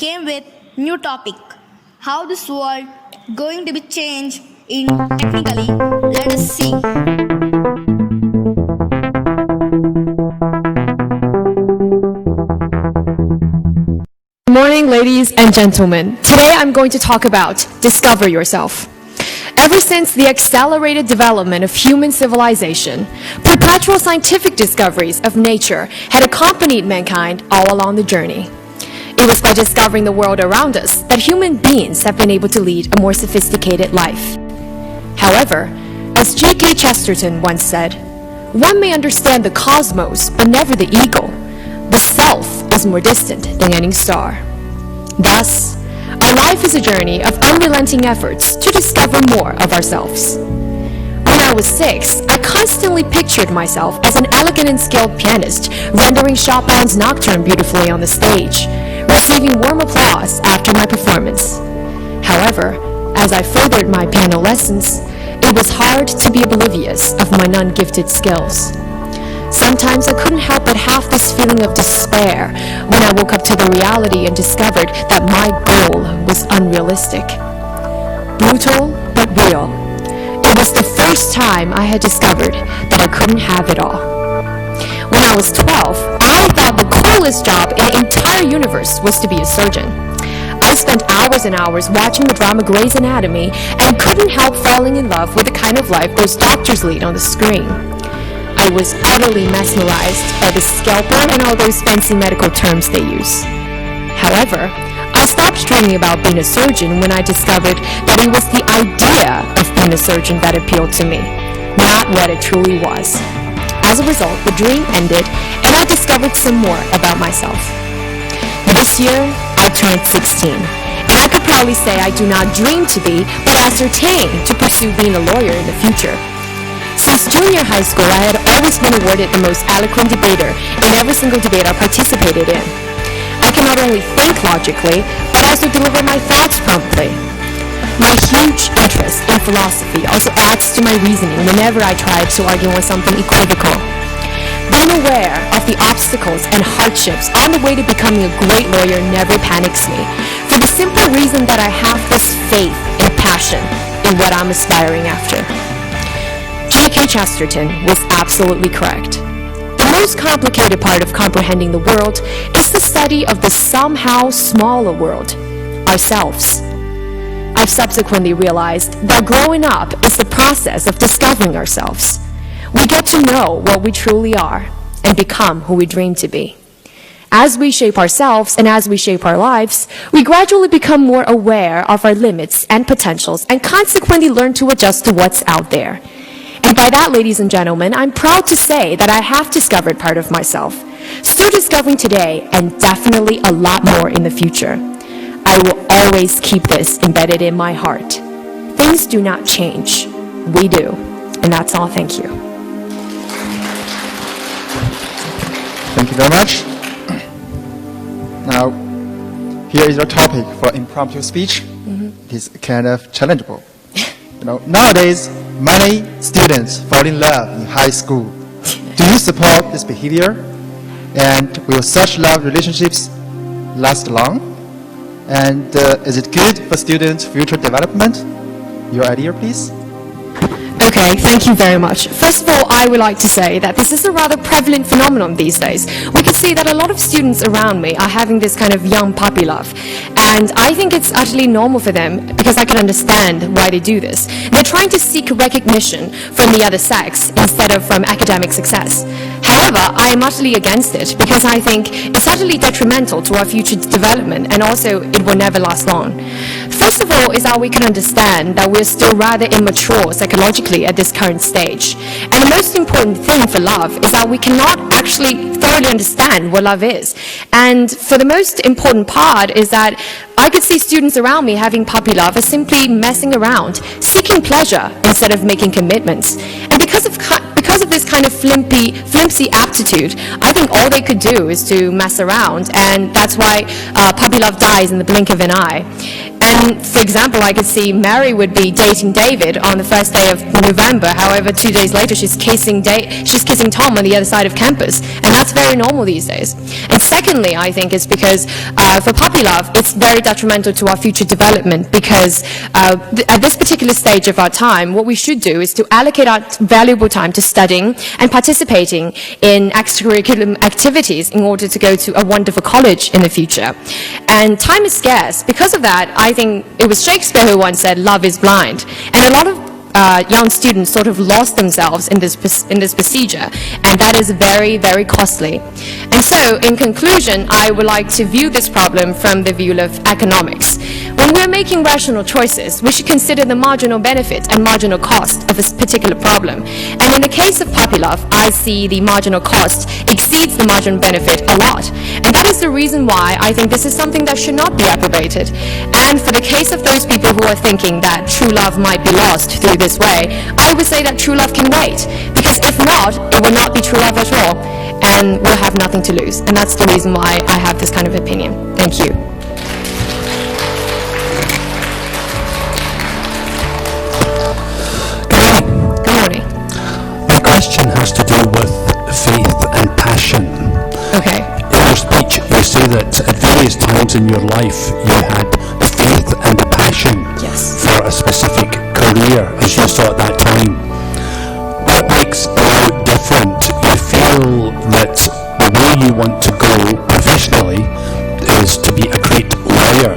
came with new topic. How this world going to be changed in technically. Let us see. Good morning, ladies and gentlemen. Today I'm going to talk about discover yourself. Ever since the accelerated development of human civilization, perpetual scientific discoveries of nature had accompanied mankind all along the journey. It was by discovering the world around us that human beings have been able to lead a more sophisticated life. However, as G.K. Chesterton once said, one may understand the cosmos, but never the ego. The self is more distant than any star. Thus, our life is a journey of unrelenting efforts to discover more of ourselves. When I was 6, I constantly pictured myself as an elegant and skilled pianist, rendering Chopin's Nocturne beautifully on the stage, receiving warm applause after my performance. However, as I furthered my piano lessons, it was hard to be oblivious of my non-gifted skills. Sometimes I couldn't help but have this feeling of despair when I woke up to the reality and discovered that my goal was unrealistic. Brutal, but real. It was the first time I had discovered that I couldn't have it all. When I was 12, I thought the coolest job in the entire universe was to be a surgeon. I spent hours and hours watching the drama Grey's Anatomy and couldn't help falling in love with the kind of life those doctors lead on the screen. I was utterly mesmerized by the scalpel and all those fancy medical terms they use. However, I stopped dreaming about being a surgeon when I discovered that it was the idea of being a surgeon that appealed to me, not what it truly was. As a result, the dream ended and I discovered some more about myself. This year, I turned 16, and I could proudly say I do not dream to be, but ascertain to pursue being a lawyer in the future. Since junior high school, I had always been awarded the most eloquent debater in every single debate I participated in. I can not only think logically, but also deliver my thoughts promptly. My huge interest in philosophy also adds to my reasoning whenever I try to argue on something equivocal. Being aware of the obstacles and hardships on the way to becoming a great lawyer never panics me, for the simple reason that I have this faith and passion in what I'm aspiring after. G.K. Chesterton was absolutely correct. The most complicated part of comprehending the world is the study of the somehow smaller world, ourselves. I've subsequently realized that growing up is the process of discovering ourselves. We get to know what we truly are and become who we dream to be. As we shape ourselves and as we shape our lives, we gradually become more aware of our limits and potentials and consequently learn to adjust to what's out there. And by that, ladies and gentlemen, I'm proud to say that I have discovered part of myself, still discovering today, and definitely a lot more in the future. I will always keep this embedded in my heart. Things do not change. We do. And that's all. Thank you. Thank you very much. Now, here is your topic for impromptu speech. It is kind of challengeable. Nowadays, many students fall in love in high school. Do you support this behavior? And will such love relationships last long? And is it good for students' future development? Your idea, please? Okay, thank you very much. First of all, I would like to say that this is a rather prevalent phenomenon these days. We can see that a lot of students around me are having this kind of young puppy love. And I think it's utterly normal for them because I can understand why they do this. They're trying to seek recognition from the other sex instead of from academic success. However, I am utterly against it because I think it's utterly detrimental to our future development and also it will never last long. First of all is that we can understand that we're still rather immature psychologically at this current stage. And the most important thing for love is that we cannot actually thoroughly understand what love is. And for the most important part is that I could see students around me having puppy love as simply messing around, seeking pleasure instead of making commitments. And because of this kind of flimsy aptitude, I think all they could do is to mess around, and that's why puppy love dies in the blink of an eye. And for example, I could see Mary would be dating David on the first day of November. However, 2 days later, she's kissing Tom on the other side of campus. And that's very normal these days. And secondly, I think it's because for puppy love, it's very detrimental to our future development because at this particular stage of our time, what we should do is to allocate our valuable time to studying and participating in extracurricular activities in order to go to a wonderful college in the future. And time is scarce. Because of that, I think it was Shakespeare who once said, love is blind. And a lot of young students sort of lost themselves in this procedure, and that is very, very costly. And so, in conclusion, I would like to view this problem from the view of economics. When we're making rational choices, we should consider the marginal benefit and marginal cost of a particular problem. And in the case of puppy love, I see the marginal cost exceeds the marginal benefit a lot. And that is the reason why I think this is something that should not be approbated. And for the case of those people who are thinking that true love might be lost through this way, I would say that true love can wait. Because if not, it will not be true love at all. And we'll have nothing to lose. And that's the reason why I have this kind of opinion. Thank you. Good morning. My question has to do with faith and passion. Okay. In your speech, you say that at various times in your life you had the faith and the passion Yes. for a specific career as you saw at that time. What makes you different? You feel that the way you want to go professionally is to be a great lawyer,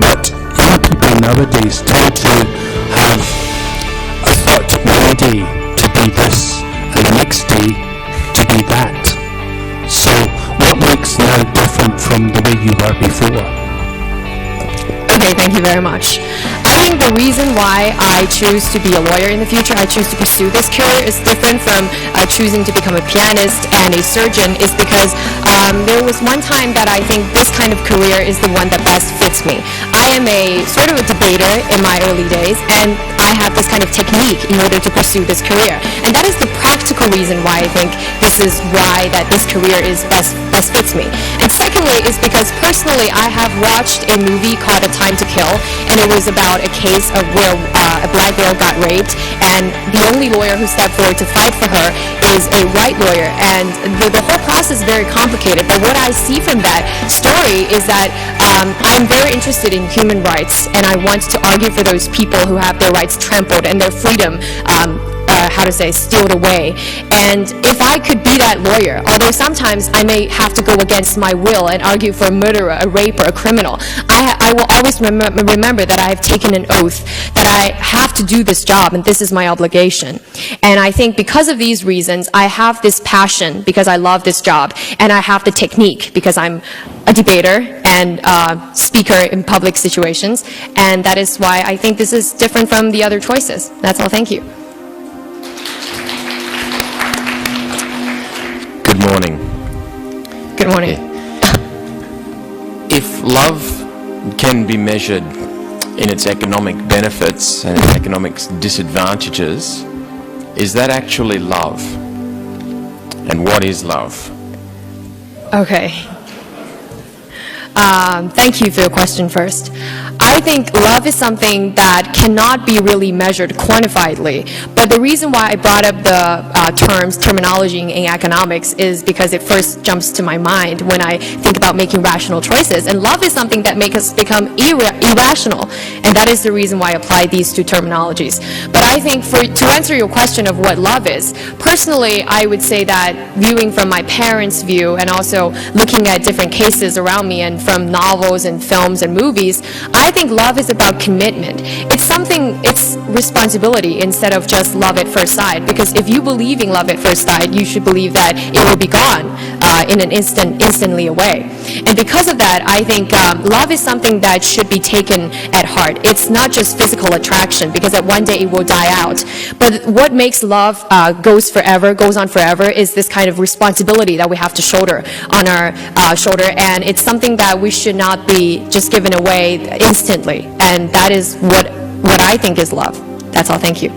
but young people nowadays tend to have a thought one day to be this and the next day to be that. So what makes now different from the way you were before? Okay, thank you very much. I think the reason why I choose to be a lawyer in the future, I choose to pursue this career is different from choosing to become a pianist and a surgeon is because there was one time that I think this kind of career is the one that best fits me. I am a sort of a debater in my early days and I have this kind of technique in order to pursue this career. And that is the practical reason why I think this is why that this career is best fits me. And secondly is because personally I have watched a movie called A Time to Kill, and it was about a case of where a black girl got raped, and the only lawyer who stepped forward to fight for her is a white lawyer, and the whole process is very complicated. But what I see from that story is that I'm very interested in human rights, and I want to argue for those people who have their rights trampled and their freedom stealed away. And if I could be that lawyer, although sometimes I may have to go against my will and argue for a murderer, a raper, a criminal, I will always remember that I have taken an oath that I have to do this job and this is my obligation. And I think because of these reasons, I have this passion because I love this job, and I have the technique because I'm a debater and speaker in public situations, and that is why I think this is different from the other choices. That's all. Thank you. Good morning. Good morning. If love can be measured in its economic benefits and its economic disadvantages, is that actually love? And what is love? Okay. Thank you for your question first. I think love is something that cannot be really measured quantifiedly. But the reason why I brought up the terminology in economics is because it first jumps to my mind when I think about making rational choices. And love is something that makes us become irrational. And that is the reason why I apply these two terminologies. But I think to answer your question of what love is, personally, I would say that viewing from my parents' view and also looking at different cases around me and from novels and films and movies, I think love is about commitment. It's responsibility instead of just love at first sight. Because if you believe in love at first sight, you should believe that it will be gone in an instantly away. And because of that, I think love is something that should be taken at heart. It's not just physical attraction, because at one day it will die out. But what makes love goes on forever is this kind of responsibility that we have to shoulder on our shoulder, and it's something that we should not be just given away instantly. And that is what I think is love. That's all. Thank you.